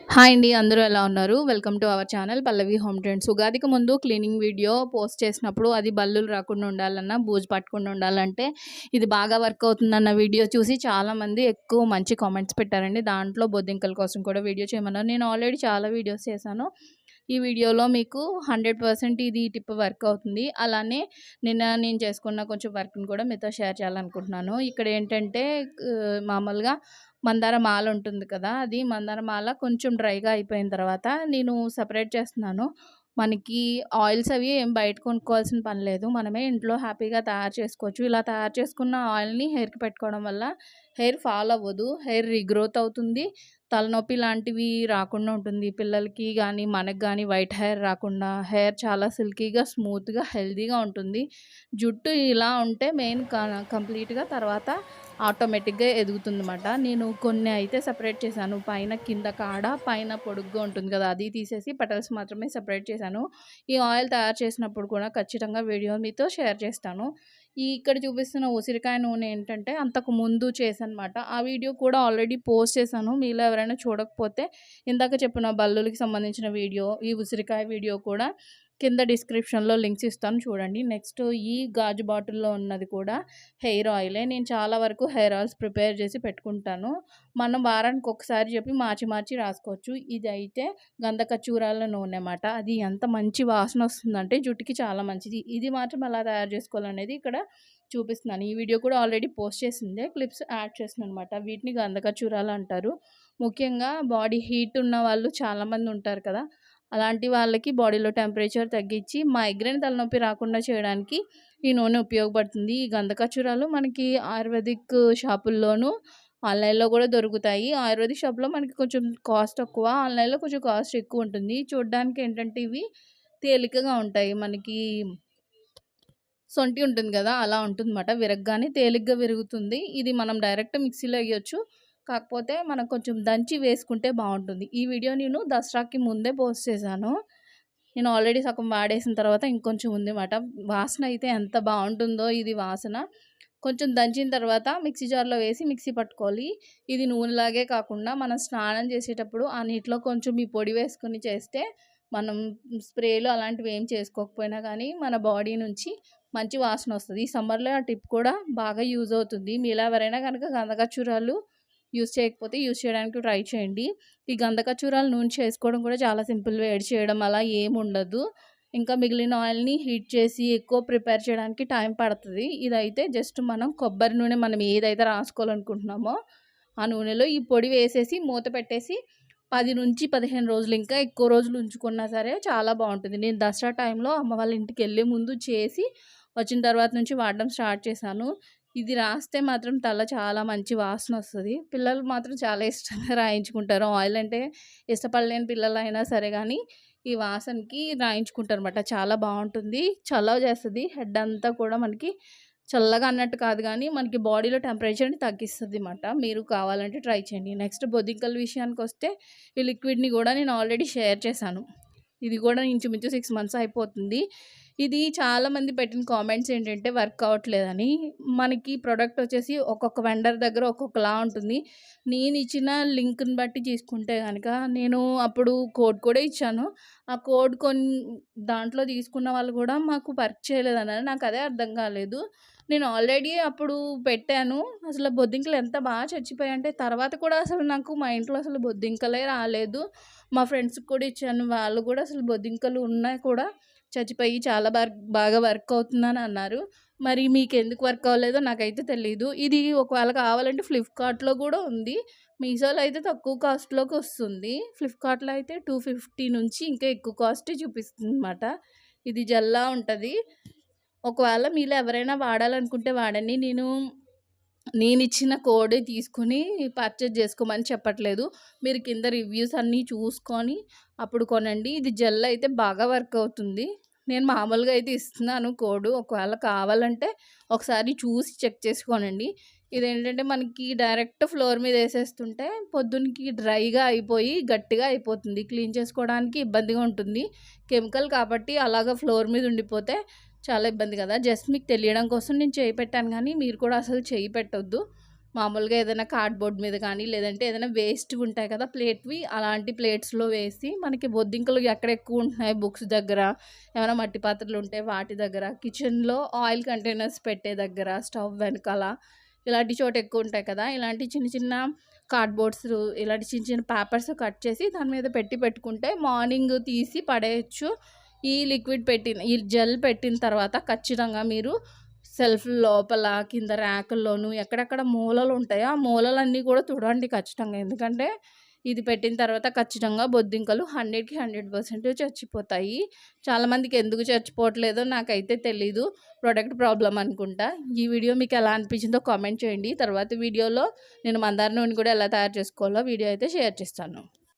Hi అండి. అందరూ ఎలా ఉన్నారు? Welcome to our channel Pallavi home trends. ఉగాదికి ముందు క్లీనింగ్ వీడియో పోస్ట్ చేసినప్పుడు అది బల్లులు రాకుండా ఉండాలన్నా, బూజు పట్టకుండా ఉండాలంటే ఇది బాగా వర్క్ అవుతుందన్న వీడియో చూసి చాలామంది ఎక్కువ మంచి కామెంట్స్ పెట్టారండి. దాంట్లో బొద్దింకల కోసం కూడా వీడియో చేయమన్నారు. నేను ఆల్రెడీ చాలా వీడియోస్ చేశాను. ఈ వీడియోలో మీకు 100% ఇది టిప్ వర్క్ అవుతుంది. అలానే నిన్న నేను చేసుకున్న కొంచెం వర్క్‌ని కూడా మీతో షేర్ చేయాలనుకుంటున్నాను. ఇక్కడ ఏంటంటే మామూలుగా మందార మాల ఉంటుంది కదా! అది మందార మాల కొంచెం డ్రైగా అయిపోయిన తర్వాత నేను సెపరేట్ చేస్తున్నాను. మనకి ఆయిల్స్ అవి ఏం బయట కొనుక్కోవాల్సిన పని లేదు. మనమే ఇంట్లో హ్యాపీగా తయారు చేసుకోవచ్చు. ఇలా తయారు చేసుకున్న ఆయిల్‌ని హెయిర్‌కి పెట్టుకోవడం వల్ల హెయిర్ ఫాల్ అవ్వదు. హెయిర్ రీగ్రోత్ అవుతుంది. తలనొప్పి లాంటివి రాకుండా ఉంటుంది. పిల్లలకి గానీ, మనకు గానీ వైట్ హెయిర్ రాకుండా హెయిర్ చాలా సిల్కీగా, స్మూత్‌గా, హెల్తీగా ఉంటుంది. జుట్టు ఇలా ఉంటే కంప్లీట్‌గా తర్వాత ఆటోమేటిక్‌గా ఎదుగుతుందన్నమాట. నేను కొన్ని అయితే సెపరేట్ చేశాను. పైన కింద కాడ, పైన పొడుగ్గా ఉంటుంది కదా! అది తీసేసి పెటల్స్ మాత్రమే సెపరేట్ చేశాను. ఈ ఆయిల్ తయారు చేసినప్పుడు కూడా ఖచ్చితంగా వీడియో మీతో షేర్ చేస్తాను. ఇక్కడ చూపిస్తున్న ఉసిరికాయ నూనె ఏంటంటే అంతకు ముందు చేశానన్నమాట. ఆ వీడియో కూడా ఆల్రెడీ పోస్ట్ చేశాను. మీలో ఎవరైనా చూడకపోతే ఇందాక చెప్పిన బల్లులకి సంబంధించిన వీడియో, ఈ ఉసిరికాయ వీడియో కూడా కింద డిస్క్రిప్షన్‌లో లింక్స్ ఇస్తాను చూడండి. నెక్స్ట్ ఈ గాజు బాటిల్‌లో ఉన్నది కూడా హెయిర్ ఆయిలే. నేను చాలా వరకు హెయిర్ ఆయిల్స్ ప్రిపేర్ చేసి పెట్టుకుంటాను. మనం వారానికి ఒకసారి చెప్పి మార్చి మార్చి రాసుకోవచ్చు. ఇదైతే గంధకచ్చూరాల నూనె మాట. అది ఎంత మంచి వాసన వస్తుందంటే జుట్టుకి చాలా మంచిది. ఇది మాత్రం ఎలా తయారు చేసుకోవాలనేది ఇక్కడ చూపిస్తున్నాను. ఈ వీడియో కూడా ఆల్రెడీ పోస్ట్ చేసిందే. క్లిప్స్ యాడ్ చేస్తున్నానన్నమాట. వీటిని గంధకచ్చూరాలు అంటారు. ముఖ్యంగా బాడీ హీట్ ఉన్న వాళ్ళు చాలామంది ఉంటారు కదా! అలాంటి వాళ్ళకి బాడీలో టెంపరేచర్ తగ్గించి మైగ్రేన్ తలనొప్పి రాకుండా చేయడానికి ఈ నూనె ఉపయోగపడుతుంది. ఈ గంధకచ్చూరాలు మనకి ఆయుర్వేదిక్ షాపుల్లోనూ, ఆన్‌లైన్‌లో కూడా దొరుకుతాయి. ఆయుర్వేదిక్ షాప్‌లో మనకి కొంచెం కాస్ట్ తక్కువ. ఆన్‌లైన్‌లో కొంచెం కాస్ట్ ఎక్కువ ఉంటుంది. చూడ్డానికి ఏంటంటే ఇవి తేలికగా ఉంటాయి. మనకి సొంటి ఉంటుంది గదా! అలా ఉంటుందన్నమాట. విరగ్గానే తేలిగ్గా విరుగుతుంది. ఇది మనం డైరెక్ట్ మిక్సీలో ఎయొచ్చు. కాకపోతే మనం కొంచెం దంచి వేసుకుంటే బావుంటుంది. ఈ వీడియో నేను దసరాకి ముందే పోస్ట్ చేశాను. నేను ఆల్రెడీ సగం వాడేసిన తర్వాత ఇంకొంచెం ఉందిమాట. వాసన అయితే ఎంత బావుంటుందో ఇది వాసన. కొంచెం దంచిన తర్వాత మిక్సీ జార్‌లో వేసి మిక్సీ పట్టుకోవాలి. ఇది నూనెలాగే కాకుండా మనం స్నానం చేసేటప్పుడు ఆ నీటిలో కొంచెం ఈ పొడి వేసుకొని చేస్తే మనం స్ప్రేలు అలాంటివి ఏం చేసుకోకపోయినా కానీ మన బాడీ నుంచి మంచి వాసనొస్తది. ఈ సమ్మర్‌లో ఆ టిప్ కూడా బాగా యూజ్ అవుతుంది. మీలో ఎవరైనా గనక గంధకచ్చూరాలు యూజ్ చేయకపోతే యూజ్ చేయడానికి ట్రై చేయండి. ఈ గంధకచ్చూరాలు నూనె చేసుకోవడం కూడా చాలా సింపుల్. వేడి చేయడం అలా ఏముండదు. ఇంకా మిగిలిన ఆయిల్‌ని హీట్ చేసి ఎక్కువ ప్రిపేర్ చేయడానికి టైం పడతది. ఇదైతే జస్ట్ మనం కొబ్బరి నూనె మనం ఏదైతే రాసుకోవాలనుకుంటున్నామో ఆ నూనెలో ఈ పొడి వేసేసి మూత పెట్టేసి 10-15 రోజులు ఇంకా ఎక్కువ రోజులు ఉంచుకున్నా సరే చాలా బావుంటుంది. నేను దసరా టైంలో అమ్మ వాళ్ళ ఇంటికెళ్ళే ముందు చేసి వచ్చిన తర్వాత నుంచి వాడడం స్టార్ట్ చేశాను. ఇది రాస్తే మాత్రం తల చాలా మంచి వాసనొస్తది. పిల్లలు మాత్రం చాలా ఇష్టంగా రాయించుకుంటారు. ఆయిల్ అంటే ఇష్టపడలేని పిల్లలైనా సరే గానీ, ఈ వాసనకి రాయించుకుంటారనమాట. చాలా బావుంటుంది. చలవ చేస్తది. హెడ్ అంతా కూడా మనకి చల్లగా అన్నట్టు కాదు గానీ, మనకి బాడీలో టెంపరేచర్‌ని తగ్గిస్తదిమాట. మీరు కావాలంటే ట్రై చేయండి. నెక్స్ట్ బొద్దింకల విషయానికొస్తే, ఈ లిక్విడ్‌ని గూడా నేను ఆల్రెడీ షేర్ చేశాను. ఇది గూడా ఇంచుమించు 6 మంత్స్ అయిపోతుంది. ఇది చాలామంది పెట్టిన కామెంట్స్ ఏంటంటే వర్క్ అవ్వట్లేదని. మనకి ప్రొడక్ట్ వచ్చేసి ఒక్కొక్క వెండర్ దగ్గర ఒక్కొక్కలా ఉంటుంది. నేనిచ్చిన లింక్‌ని బట్టి తీసుకుంటే గనక నేను అప్పుడు కోడ్ కూడా ఇచ్చాను. ఆ కోడ్ దాంట్లో తీసుకున్న వాళ్ళు గూడా మాకు వర్క్ చేయలేదన్నారు. నాకదే అర్థం కాలేదు. నేను ఆల్రెడీ అప్పుడు పెట్టాను. అసలు బొద్దింకలు ఎంత చచ్చిపోయాయంటే తర్వాత కూడా అసలు నాకు మా ఇంట్లో అసలు బొద్దింకలే రాలేదు. మా ఫ్రెండ్స్‌కి కూడా ఇచ్చాను. వాళ్ళు కూడా అసలు బొద్దింకలు ఉన్నా కూడా చచ్చిపోయి చాలా బాగా వర్క్ అవుతుందని అన్నారు. మరి మీకెందుకు వర్క్ అవ్వలేదో నాకైతే తెలీదు. ఇది ఒకవేళ కావాలంటే ఫ్లిప్‌కార్ట్‌లో కూడా ఉంది. మీషోలో అయితే తక్కువ కాస్ట్‌లోకొస్తుంది. ఫ్లిప్‌కార్ట్‌లో అయితే 250 నుంచి ఇంకా ఎక్కువ కాస్టే చూపిస్తుందన్నమాట. ఇది జెల్‌లా ఉంటది. ఒకవేళ మీలో ఎవరైనా వాడాలనుకుంటే వాడండి. నేనిచ్చిన కోడే తీసుకొని పర్చేజ్ చేసుకోమని చెప్పట్లేదు. మీరు కింద రివ్యూస్ అన్నీ చూసుకొని అప్పుడు కొనండి. ఇది జెల్ అయితే బాగా వర్క్ అవుతుంది. నేను మామూలుగా అయితే ఇస్తున్నాను కోడు. ఒకవేళ కావాలంటే ఒకసారి చూసి చెక్ చేసి కొనండి. ఇదేంటంటే మనకి డైరెక్ట్ ఫ్లోర్ మీద ఏసేస్తుంటే పొద్దునకి డ్రైగా అయిపోయి గట్టిగా అయిపోతుంది. క్లీన్ చేసుకోవడానికి ఇబ్బందిగా ఉంటుంది. కెమికల్ కాబట్టి అలాగా ఫ్లోర్ మీద ఉండిపోతే చాలా ఇబ్బంది కదా! జస్ట్ మీకు తెలియడం కోసం నేను చేయి పెట్టాను గానీ, మీరు కూడా అసలు చెయ్యి పెట్టొద్దు. మామూలుగా ఏదైనా కార్డ్‌బోర్డ్ మీద కానీ, లేదంటే ఏదైనా వేస్ట్‌గా ఉంటాయి కదా ప్లేట్‌వి, అలాంటి ప్లేట్స్‌లో వేసి మనకి బొద్దింకలు ఎక్కడ ఎక్కువ ఉంటున్నాయి బుక్స్ దగ్గర, ఏమైనా మట్టి పాత్రలు ఉంటే వాటి దగ్గర, కిచెన్‌లో ఆయిల్ కంటైనర్స్ పెట్టే దగ్గర, స్టవ్ వెనకాల ఇలాంటి చోట ఎక్కువ ఉంటాయి కదా! ఇలాంటి చిన్న చిన్న కార్డ్‌బోర్డ్స్ ఇలాంటి చిన్న చిన్న పేపర్స్ కట్ చేసి దాని మీద పెట్టుకుంటే మార్నింగ్ తీసి పడేయొచ్చు. ఈ జెల్ పెట్టిన తర్వాత ఖచ్చితంగా మీరు సెల్ఫ్ లోపల, కింద ర్యాకుల్లోనూ ఎక్కడెక్కడ మూలలు ఉంటాయో, ఆ మూలలన్నీ కూడా తుడవండి ఖచ్చితంగా. ఎందుకంటే ఇది పెట్టిన తర్వాత ఖచ్చితంగా బొద్దింకలు 100కి 100% చచ్చిపోతాయి. చాలామందికి ఎందుకు చచ్చిపోవట్లేదో నాకైతే తెలీదు. ప్రొడక్ట్ ప్రాబ్లమ్ అనుకుంటా. ఈ వీడియో మీకు ఎలా అనిపించిందో కామెంట్ చేయండి. తర్వాత వీడియోలో నేను మందార నూనె కూడా ఎలా తయారు చేసుకోవాలో వీడియో అయితే షేర్ చేస్తాను.